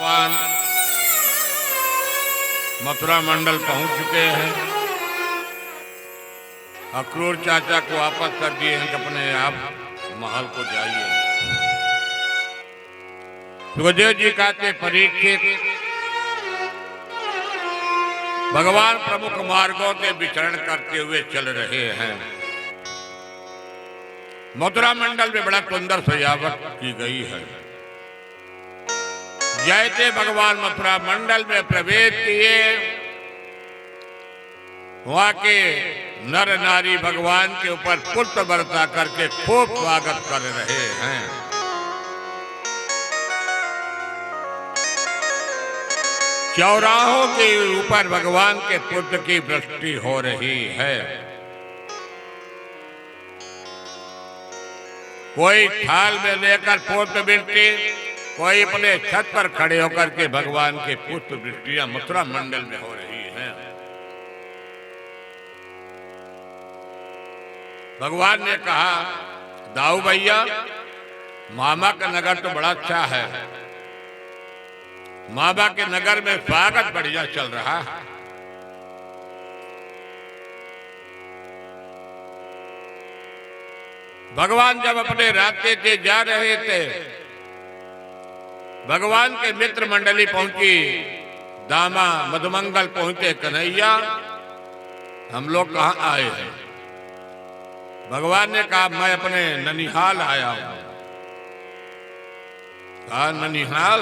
भगवान मथुरा मंडल पहुंच चुके हैं। अक्रूर चाचा को वापस कर दिए हैं कि अपने आप महल को जाइए। सुखदेव जी कहते परीक्षित भगवान प्रमुख मार्गों से विचरण करते हुए चल रहे हैं। मथुरा मंडल में बड़ा सुंदर सजावट की गई है। जैसे भगवान मथुरा मंडल में प्रवेश किए, वहां के नर नारी भगवान के ऊपर पुष्प बरसा करके खूब स्वागत कर रहे हैं। चौराहों के ऊपर भगवान के पुष्प की वृष्टि हो रही है। कोई थाल में लेकर पुष्प वृष्टि, कोई अपने छत पर खड़े होकर के भगवान के पुष्प वृष्टियां मथुरा मंडल में हो रही हैं। भगवान ने कहा, दाऊ भैया, मामा का नगर तो बड़ा अच्छा है। मामा के नगर में स्वागत बढ़िया चल रहा है। भगवान जब अपने रास्ते से जा रहे थे, भगवान के मित्र मंडली पहुंची। दामा मधुमंगल पहुंचे, कन्हैया हम लोग कहाँ आए हैं? भगवान ने कहा, मैं अपने ननिहाल आया हूं। कहा, ननिहाल?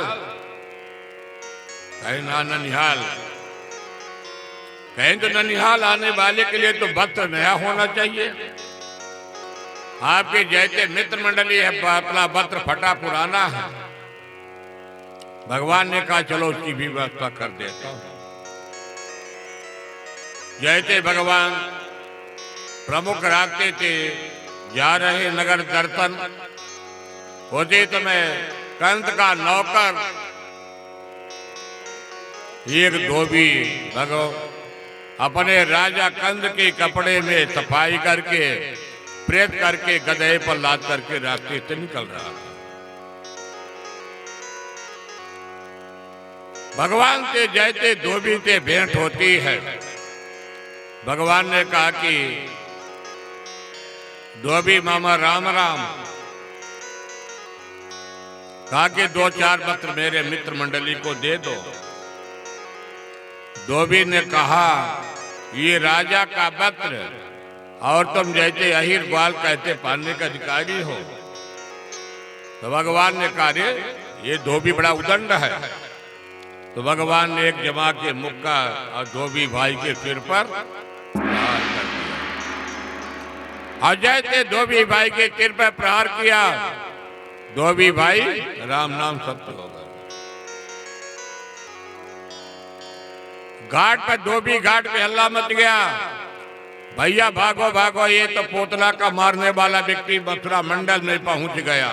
कहीं ना ननिहाल। कहीं तो ननिहाल आने वाले के लिए तो वस्त्र नया होना चाहिए। आपके जैसे मित्र मंडली है, अपना वस्त्र फटा पुराना है। भगवान ने कहा, चलो उसकी भी व्यवस्था कर देता हूं। जैसे भगवान प्रमुख रास्ते से जा रहे नगर दर्शन होते, तो मैं कंस का नौकर एक धोबी अपने राजा कंस के कपड़े में सफाई करके प्रेत करके गधे पर लाद करके रास्ते से निकल रहा था। भगवान से जैसे धोबी से भेंट होती है, भगवान ने कहा कि धोबी मामा राम राम। कहा कि 2-4 वस्त्र मेरे मित्र मंडली को दे दो। धोबी ने कहा, ये राजा का वस्त्र और तुम जैसे अहिर ग्वाल कहते पालने का अधिकारी हो। तो भगवान ने कहा, ये धोबी बड़ा उदंड है। तो भगवान ने एक जमा के मुक्का और धोबी भाई के सिर पर प्रहार कर दिया। और जैसे धोबी भाई के सिर पर प्रहार किया, धोबी भाई राम नाम सत्य हो गए। घाट पर धोबी घाट पे हल्ला मच गया, भैया भागो भागो, ये तो पोतला का मारने वाला व्यक्ति मथुरा मंडल में पहुंच गया।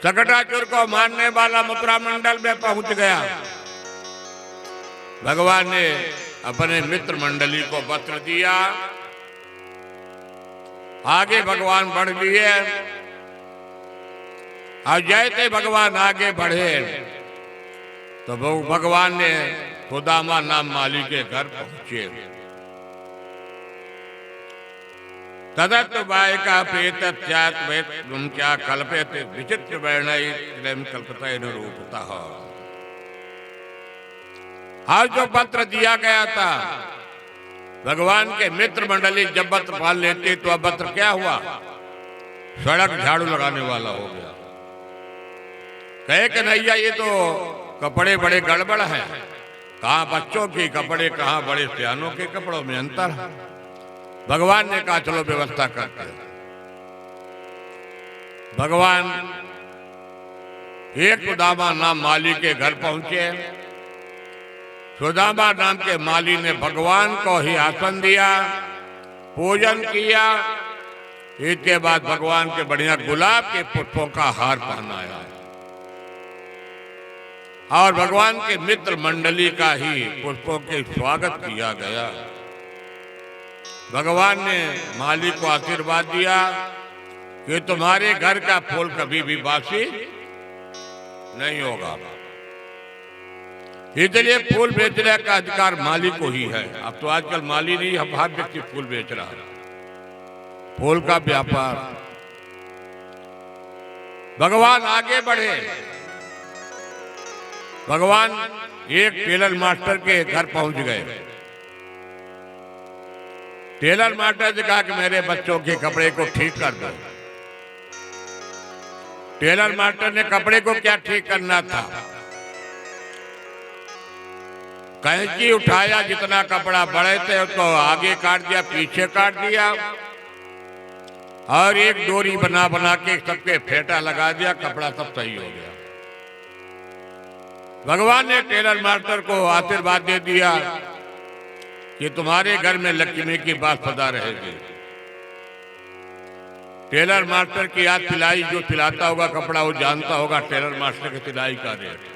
सकटाचुर को मारने वाला मथुरा मंडल में पहुंच गया। भगवान ने अपने मित्र मंडली को वस्त्र दिया। आगे भगवान बढ़ लिए। और जैसे भगवान आगे बढ़े, तो भगवान ने सुदामा नाम माली के घर पहुंचे। तदत बाय का प्रेत क्या कल्पते विचित्र वर्ण कल्पता रूपता। आज जो पत्र दिया गया था, भगवान के मित्र मंडली जब पत्र पाल लेते तो अब पत्र क्या हुआ? सड़क झाड़ू लगाने वाला हो गया। कहे कन्हैया, ये तो कपड़े बड़े गड़बड़ हैं। कहाँ बच्चों के कपड़े, कहाँ बड़े सियानों के कपड़ों में अंतर है। भगवान ने कहा, चलो व्यवस्था करते हैं। भगवान एक सुदामा नाम माली के घर पहुंचे। सुदामा नाम के माली ने भगवान को ही आसन दिया, पूजन किया। इसके बाद भगवान के बढ़िया गुलाब के पुष्पों का हार पहनाया और भगवान के मित्र मंडली का ही पुष्पों के स्वागत किया गया। भगवान ने माली को आशीर्वाद दिया कि तुम्हारे घर का फूल कभी भी बासी नहीं होगा। इसलिए फूल बेचने का अधिकार माली को ही है। अब तो आजकल माली नहीं, हर व्यक्ति फूल बेच रहा है, फूल का व्यापार। भगवान आगे बढ़े। भगवान एक टेलर मास्टर के घर पहुंच गए। टेलर मास्टर ने कहा कि मेरे बच्चों के कपड़े को ठीक कर दो। टेलर मास्टर ने कपड़े को क्या ठीक करना था, कैंची उठाया, जितना कपड़ा बड़े थे उसको आगे काट दिया, पीछे काट दिया, और एक डोरी बना बना के सबके फेंटा लगा दिया, कपड़ा सब सही हो गया। भगवान ने टेलर मास्टर को आशीर्वाद दे दिया कि तुम्हारे घर में लक्ष्मी की बात सदा रहेगी। टेलर मास्टर की याद सिलाई, जो सिलाता होगा कपड़ा वो जानता होगा टेलर मास्टर की सिलाई का रेट।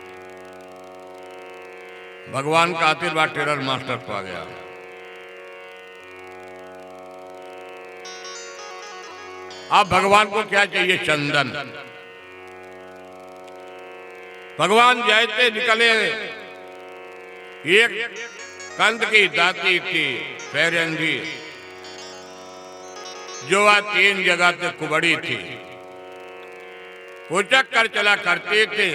भगवान का आशीर्वाद टेलर मास्टर को आ गया। अब भगवान को क्या चाहिए? चंदन। भगवान जैसे निकले, एक कंद की दाती थी फैरंगी, जो वह 3 जगह से कुबड़ी थी, उचक कर चला करते थे।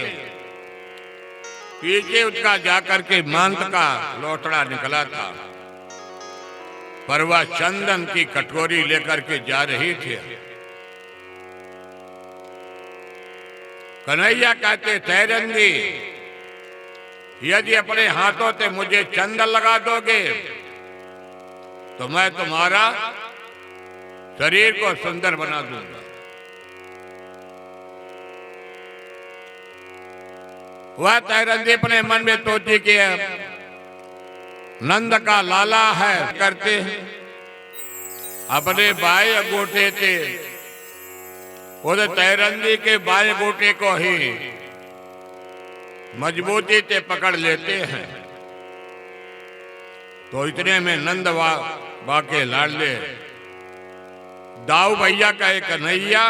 पीछे उसका जाकर के मांस का लोटड़ा निकला था, पर वह चंदन की कटोरी लेकर के जा रही थी। कन्हैया कहते, फैरंगी, यदि अपने हाथों से मुझे चंदन लगा दोगे तो मैं तुम्हारा शरीर को सुंदर बना दूंगा। वह फैरंगी अपने मन में सोची कि नंद का लाला है करते अपने बाएं अंगूठे से उस तैरंदी के बाएं अंगूठे को ही मजबूती से पकड़ लेते हैं। तो इतने में नंद बाके लाडले दाऊ भैया का एक कन्हैया,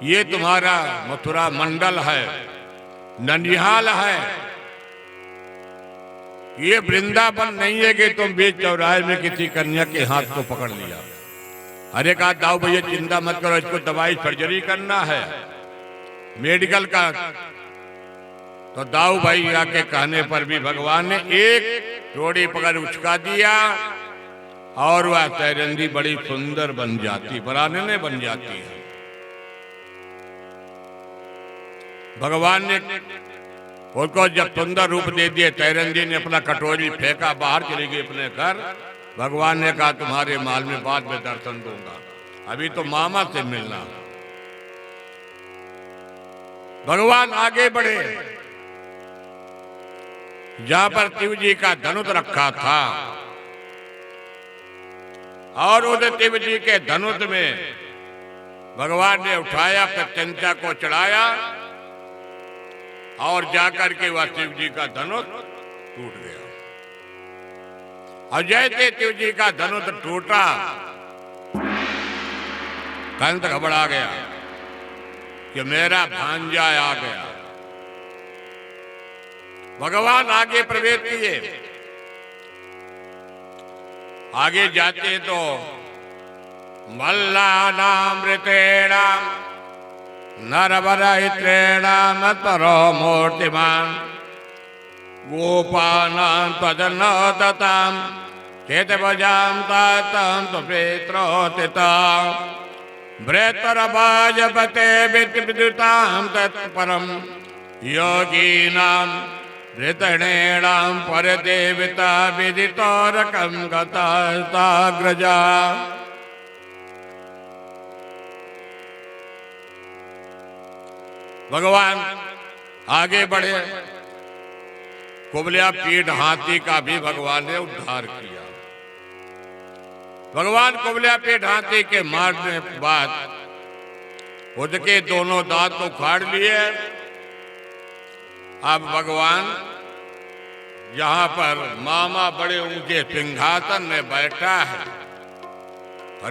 ये तुम्हारा मथुरा मंडल है, ननिहाल है, ये वृंदावन नहीं है कि तुम बीच चौराहे में किसी कन्या के हाथ को पकड़ लिया। अरे कहा, दाऊ भैया चिंता मत करो, इसको दवाई सर्जरी करना है, मेडिकल का। तो दाऊ भैया के कहने पर भी भगवान ने एक रोड़ी पकड़ उचका दिया और वह तैरंदी बड़ी सुंदर बन जाती, बरानने बन जाती है। भगवान ने उसको जब सुंदर रूप दे दिए, तैरंदी ने अपना कटोरी फेंका, बाहर चली गई अपने घर। भगवान ने कहा, तुम्हारे माल में बाद में दर्शन दूंगा, अभी तो मामा से मिलना। भगवान आगे बढ़े, जहां पर शिव जी का धनुष रखा था, और उस शिव जी के धनुष में भगवान ने उठाया, प्रत्यंचा को चढ़ाया, और जाकर के वह शिव जी का धनुष टूट गया। और जैसे शिव जी का धनुष टूटा, कंस घबरा गया कि मेरा भांजा आ गया। भगवान आगे प्रवेश किए। आगे जाते तो मल्लानामृतेणाम नरवरहित्रेणाम तरो मूर्तिमान गोपानां तजन्नोदतां चेतवजां तातं सुप्रेत्रोतितां भ्रेतरभाजपते विद्युतां तत्परं योगीनां ऋतणेणां परदेवता विदितोरकं गताग्रजा। भगवान आगे बढ़े। कुबलिया पीठ हाथी का भी भगवान ने उद्धार किया। भगवान कुबलिया पीठ हाथी के मारने के बाद उसके दोनों दांत उखाड़ लिए। अब भगवान यहाँ पर मामा बड़े ऊंचे सिंहासन में बैठा है,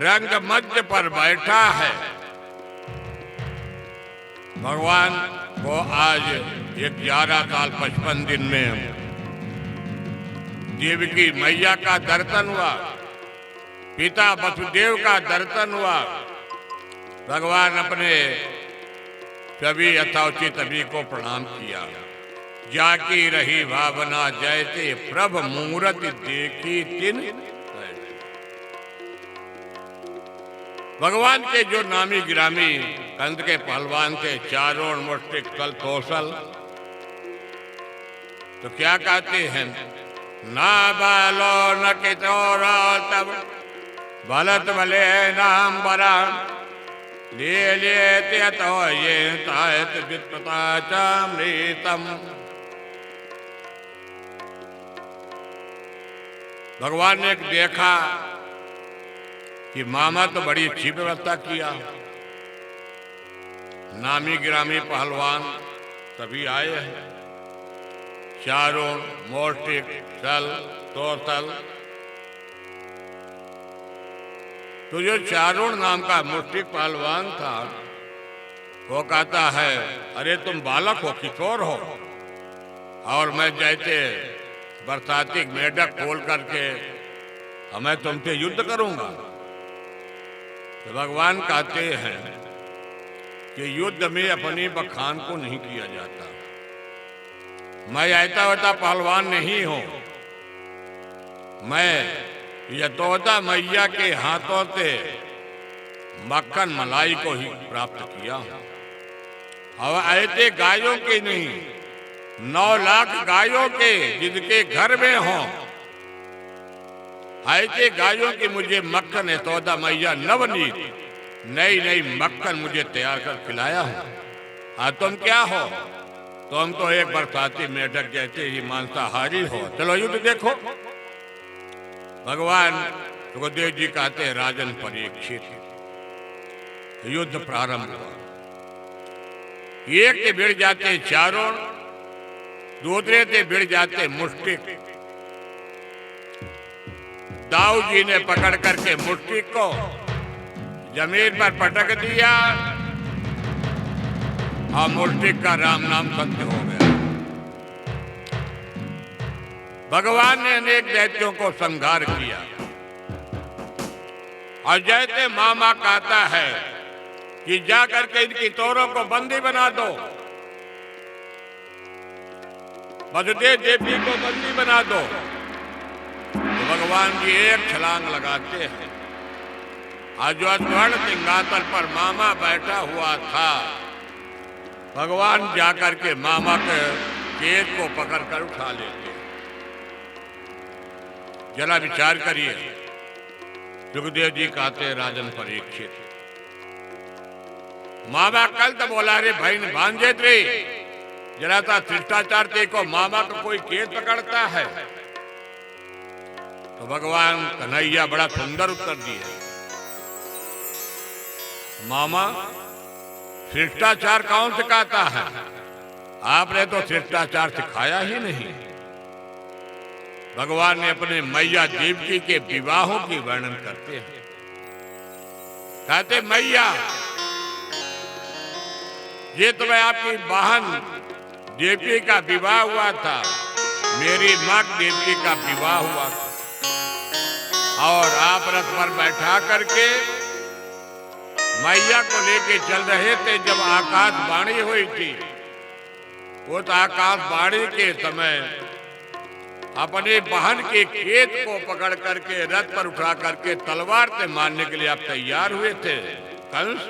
रंग मंच पर बैठा है। भगवान को आज 11 साल 55 दिन में देवकी मैया का दर्शन हुआ, पिता वसुदेव का दर्शन हुआ। भगवान अपने सभी यथोचित सभी को प्रणाम किया। जाकी रही भावना जैसे प्रभ मूरत देखी तिन। भगवान के जो नामी गिरामी कंद के पहलवान थे, चारों मुष्टिक कल कौशल, तो क्या कहते हैं, ना बालो न कितोरा तब बलत भले नाम बरा ले लेते तो ये तायत वित्पता चामृतम। भगवान ने देखा कि मामा तो बड़ी अच्छी व्यवस्था किया, नामी गिरामी पहलवान सभी आए हैं, चारों मोष्टिक सल तोसल। तो जो चारों नाम का मुष्टिक पहलवान था वो कहता है, अरे तुम बालक हो, किशोर हो, और मैं जैसे बरसाती मेढक खोल करके मैं तुमसे युद्ध करूंगा। तो भगवान कहते हैं कि युद्ध में अपनी बखान को नहीं किया जाता। मैं ऐसा वैसा पहलवान नहीं हूं, मैं यशोदा मैया के हाथों से मक्खन मलाई को ही प्राप्त किया। और ऐसे गायों के नहीं, 9 लाख गायों के जिनके घर में हो, ऐसे गायों की मुझे मक्खन यशोदा मैया नवनीत नई नई मक्खन मुझे तैयार कर खिलाया है। तुम क्या हो? तुम तो एक बरसाती मेढक जैसे ही मांसाहारी हो। चलो युद्ध देखो। भगवान सुखदेव जी कहते हैं, राजन परीक्षित, युद्ध प्रारंभ हुआ। एक से भिड़ जाते चारों, दूसरे से भिड़ जाते मुष्टिक। दाऊ जी ने पकड़ करके मुष्टिक को जमीन पर पटक दिया और मुष्टिक का राम नाम सत्य हो गया। भगवान ने अनेक दैत्यों को संहार किया। और जैसे मामा कहता है कि जाकर के इनकी तोरों को बंदी बना दो, वसुदेव देवी को बंदी बना दो, तो भगवान जी एक छलांग लगाते हैं। आज जो स्वर्ण सिंहासन पर मामा बैठा हुआ था, भगवान जाकर के मामा के केस को पकड़कर उठा लेते। जरा विचार करिए। सुखदेव जी कहते हैं, राजन परीक्षित, मामा कल तो बोला रे भाई ने भांजे रे, जरा सा शिष्टाचार देखो, मामा को कोई केस पकड़ता है। तो भगवान कन्हैया बड़ा सुंदर उत्तर दिए, मामा शिष्टाचार कौन सिखाता है? आपने तो शिष्टाचार सिखाया ही नहीं। भगवान ने अपने मैया देवकी के विवाहों की वर्णन करते हैं। कहते, मैया ये तो मैं आपकी बहन देवकी का विवाह हुआ था, मेरी मां देवकी का विवाह हुआ था, और आप रथ पर बैठा करके मैया को लेके चल रहे थे। जब आकाशवाणी हुई थी, उस आकाशवाणी के समय अपने बहन के खेत को पकड़ करके रथ पर उठा करके तलवार से मारने के लिए आप तैयार हुए थे। कंस,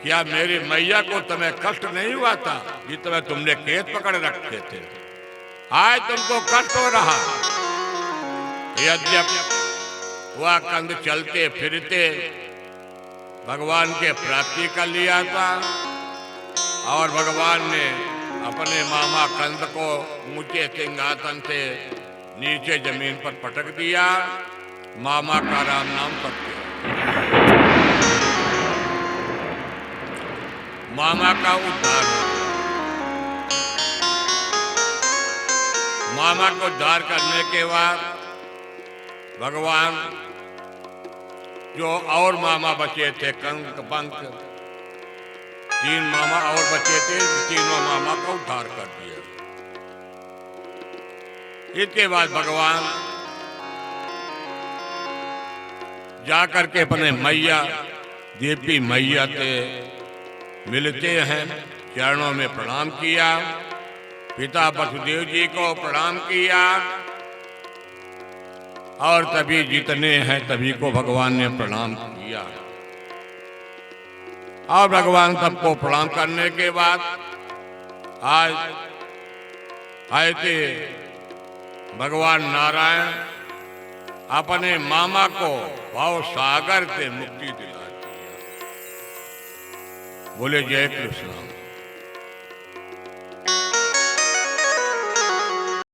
क्या मेरी मैया को तुम्हें कष्ट नहीं हुआ था जिस समय तुमने खेत पकड़ रखे थे? आज तुमको कष्ट हो रहा। यद्यपि वह कंद चलते फिरते भगवान के प्राप्ति कर लिया था, और भगवान ने अपने मामा कंद को ऊंचे सिंहासन से नीचे जमीन पर पटक दिया। मामा का राम नाम सत्य। मामा का उद्धार। मामा को उद्धार करने के बाद भगवान जो और मामा बचे थे, कंक पंक, तीन मामा और बचे थे, तीनों मामा का उद्धार कर दिया। इसके बाद भगवान जाकर के अपने मैया देवी मैया से मिलते हैं, चरणों में प्रणाम किया, पिता वसुदेव जी को प्रणाम किया, और तभी जितने हैं तभी को भगवान ने प्रणाम किया। और भगवान सबको प्रणाम करने के बाद आज आए थे भगवान नारायण अपने मामा को भाव सागर से मुक्ति दिला दिया। बोले जय कृष्ण।